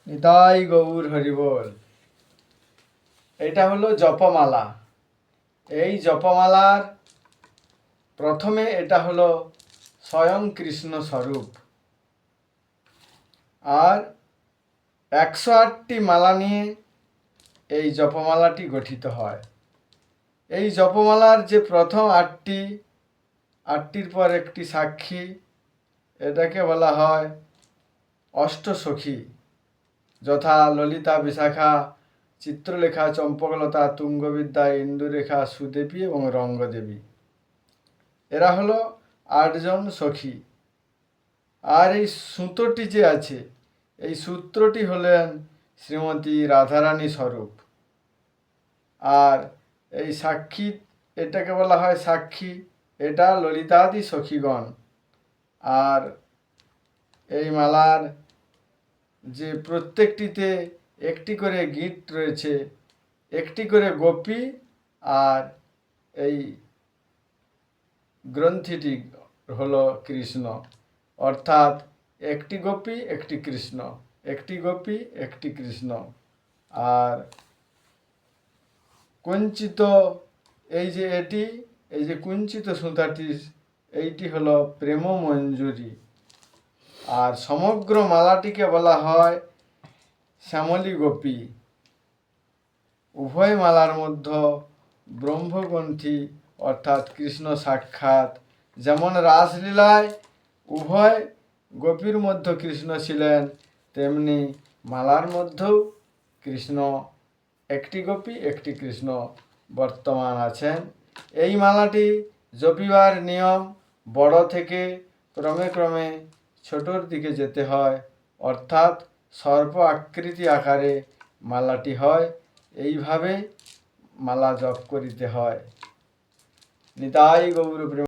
নিতাই গৌর হরিবোল। এটা হলো জপমালা। এই জপমালার প্রথমে এটা হলো স্বয়ং কৃষ্ণ স্বরূপ, আর 108টি মালা নিয়ে এই জপমালাটি গঠিত হয়। এই জপমালার যে প্রথম 8টির পর একটি সাক্ষী, এটাকে বলা হয় অষ্টসখী, যথা ললিতা, বিশাখা, চিত্রলেখা, চম্পকলতা, তুঙ্গবিদ্যা, ইন্দুরেখা, সুদেবী এবং রঙ্গদেবী। এরা হলো 8জন সখী। আর এই সুতোটি যে আছে, এই সূত্রটি হলেন শ্রীমতী রাধারানী স্বরূপ। আর এই সাক্ষী, এটাকে বলা হয় সাক্ষী, এটা ললিতাদি সখীগণ। আর এই মালার যে প্রত্যেকটিতে একটি করে গীত রয়েছে, একটি করে গোপী, আর এই গ্রন্থিটি হলো কৃষ্ণ, অর্থাৎ একটি গোপী একটি কৃষ্ণ, একটি গোপী একটি কৃষ্ণ। আর কুঞ্চিত এই যে কুঞ্চিত সুতাটি, এইটি হলো প্রেম মঞ্জুরি। আর সমগ্র মালাটিকে বলা হয় শ্যামলী গোপী। উভয় মালার মধ্যে ব্রহ্মগ্রন্থি অর্থাৎ কৃষ্ণ সাক্ষাৎ। যেমন রাসলীলায় উভয় গোপীর মধ্যে কৃষ্ণ ছিলেন, তেমনি মালার মধ্যেও কৃষ্ণ, একটি গোপী একটি কৃষ্ণ বর্তমান আছেন। এই মালাটি জপিবার নিয়ম বড় থেকে ক্রমে ক্রমে ছোটোর দিকে যেতে হয়, অর্থাৎ সর্প আকৃতি আকারে মালাটি হয়। এইভাবে মালা জপ করিতে হয়। নিতাই গৌর প্রেম।